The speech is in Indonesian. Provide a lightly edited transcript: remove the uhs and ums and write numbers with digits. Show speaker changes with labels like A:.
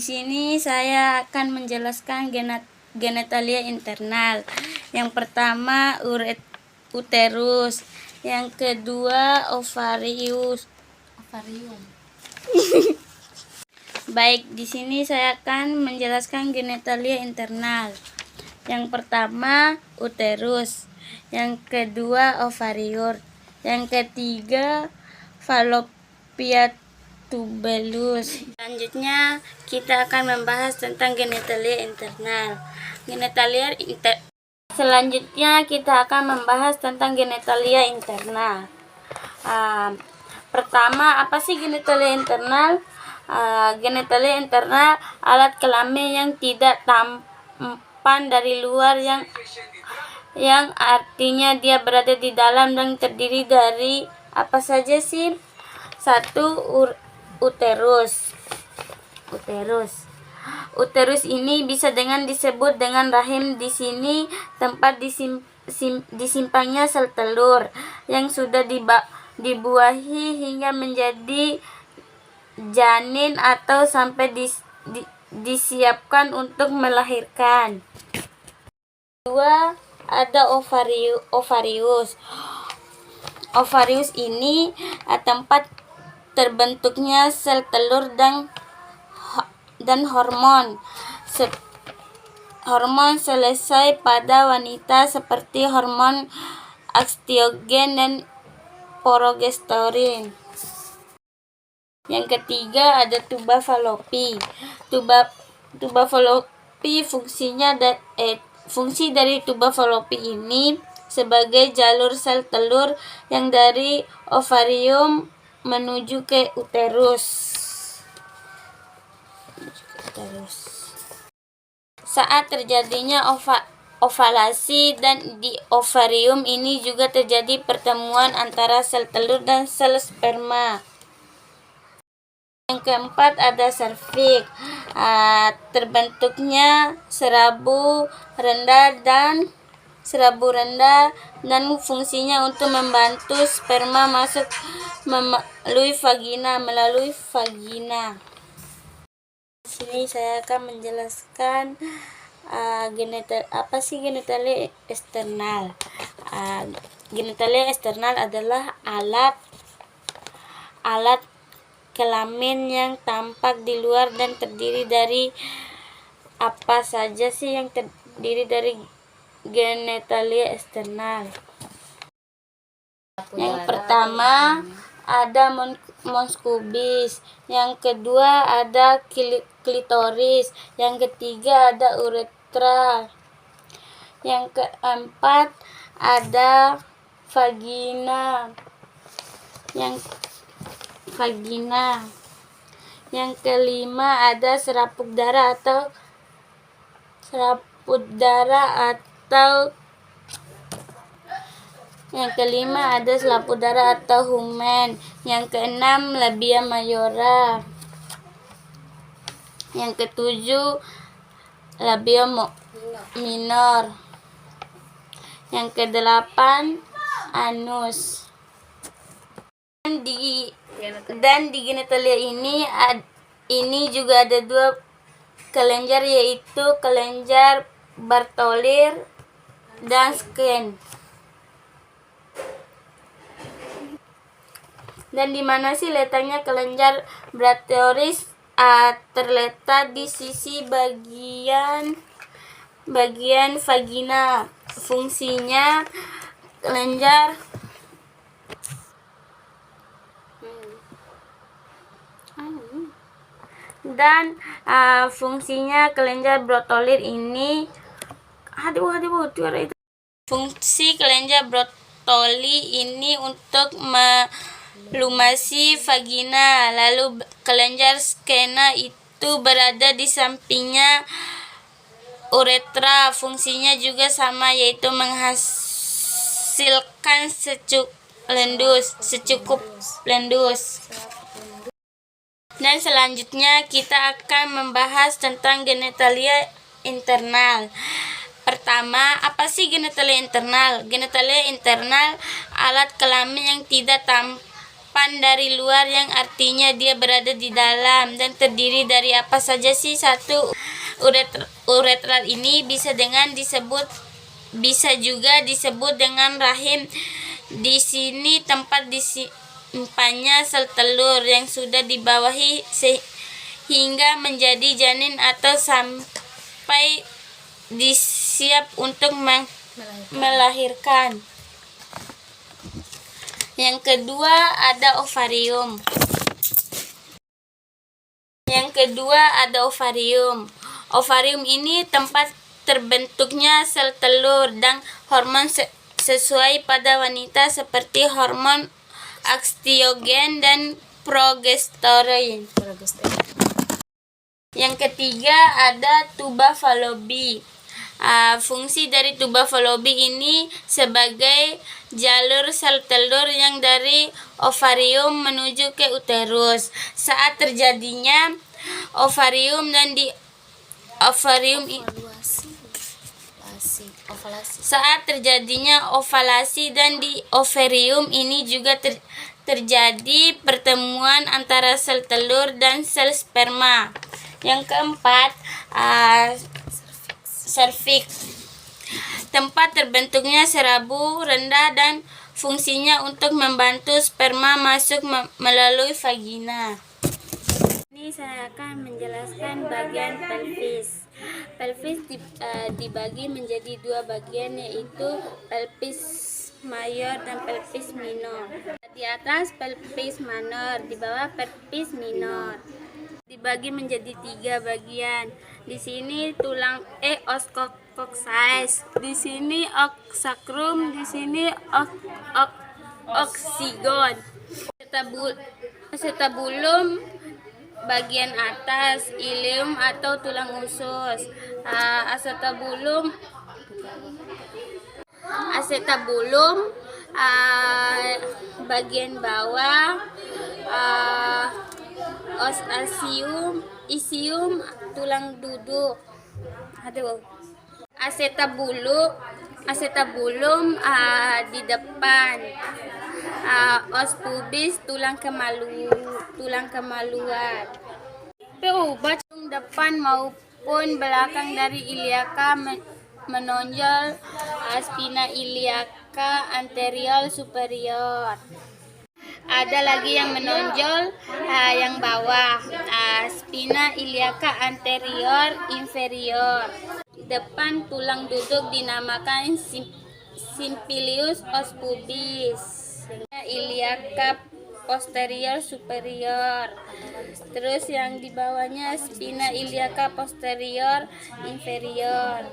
A: sini saya akan menjelaskan genitalia internal. Yang pertama uterus, yang kedua ovarium. Baik, di sini saya akan menjelaskan genitalia internal. Yang pertama uterus, yang kedua ovarium, yang ketiga fallopian tubulus. Selanjutnya kita akan membahas tentang genitalia internal. Selanjutnya kita akan membahas tentang genitalia internal. Pertama, apa sih genitalia internal? Genitalia internal alat kelamin yang tidak tampan dari luar, yang artinya dia berada di dalam dan terdiri dari apa saja sih? 1. Uterus. Uterus ini bisa disebut dengan rahim. Di sini tempat disimpannya sel telur yang sudah dibuahi hingga menjadi janin atau sampai disiapkan untuk melahirkan. 2. Ada ovarius. Ovarius ini tempat terbentuknya sel telur dan hormon. Hormon selesai pada wanita seperti hormon estrogen dan progesteron. Yang ketiga ada tuba fallopi. Tuba fallopi fungsi dari tuba fallopi ini sebagai jalur sel telur yang dari ovarium menuju ke uterus. Saat terjadinya ovalasi dan di ovarium ini juga terjadi pertemuan antara sel telur dan sel sperma. Yang keempat ada serviks. Terbentuknya serabu rendah dan fungsinya untuk membantu sperma masuk melalui vagina. Di sini saya akan menjelaskan apa sih genitalia eksternal. Genitalia eksternal adalah alat kelamin yang tampak di luar dan terdiri dari apa saja sih yang terdiri dari genitalia eksternal. Yang pertama ada mons pubis, yang kedua ada klitoris, yang ketiga ada uretra, yang keempat ada vagina, yang kelima ada selaput darah atau humen. Yang keenam labia mayora. Yang ketujuh labia minor. Yang kedelapan anus. Dan di genitalia ini juga ada 2 kelenjar, yaitu kelenjar Bartholin dan Skene. Dan di mana sih letaknya kelenjar Bartholin? Terletak di sisi bagian vagina. Fungsinya kelenjar Bartholin ini fungsi kelenjar Bartholin ini untuk melumasi vagina. Lalu kelenjar Skene itu berada di sampingnya uretra. Fungsinya juga sama, yaitu menghasilkan secukup lendus. Dan selanjutnya kita akan membahas tentang genitalia internal. Pertama, apa sih genitalia internal? Genitalia internal alat kelamin yang tidak tampan pan dari luar yang artinya dia berada di dalam dan terdiri dari apa saja sih? Satu, uretral ini bisa juga disebut dengan rahim. Di sini tempat disimpannya sel telur yang sudah dibawahi sehingga menjadi janin atau sampai disiap untuk melahirkan. Yang kedua ada ovarium. Ovarium ini tempat terbentuknya sel telur dan hormon sesuai pada wanita seperti hormon estrogen dan progesteron. Yang ketiga ada tuba Falopi. Fungsi dari tuba Falopi ini sebagai jalur sel telur yang dari ovarium menuju ke uterus. Saat terjadinya ovarium dan di ovarium saat terjadinya ovalasi dan di ovarium ini juga terjadi pertemuan antara sel telur dan sel sperma. Yang keempat, serviks. Tempat terbentuknya serabu rendah dan fungsinya untuk membantu sperma masuk melalui vagina. Ini saya akan menjelaskan bagian pelvis. Pelvis dibagi menjadi dua bagian, yaitu pelvis mayor dan pelvis minor. Di atas pelvis minor, di bawah pelvis minor. Dibagi menjadi tiga bagian. Di sini tulang oskococcyx, di sini oxsacrum, di sini oksigon. Acetabulum bagian atas, ileum atau tulang usus. Acetabulum bagian bawah, isium tulang duduk. Acetabulum di depan, os pubis tulang kemaluan. Depan maupun belakang dari iliaka menonjol spina iliaca anterior superior. Ada lagi yang menonjol yang bawah, spina iliaca anterior inferior. Depan tulang duduk dinamakan symphysis os pubis. Iliaca posterior superior. Terus yang di bawahnya spina iliaca posterior inferior.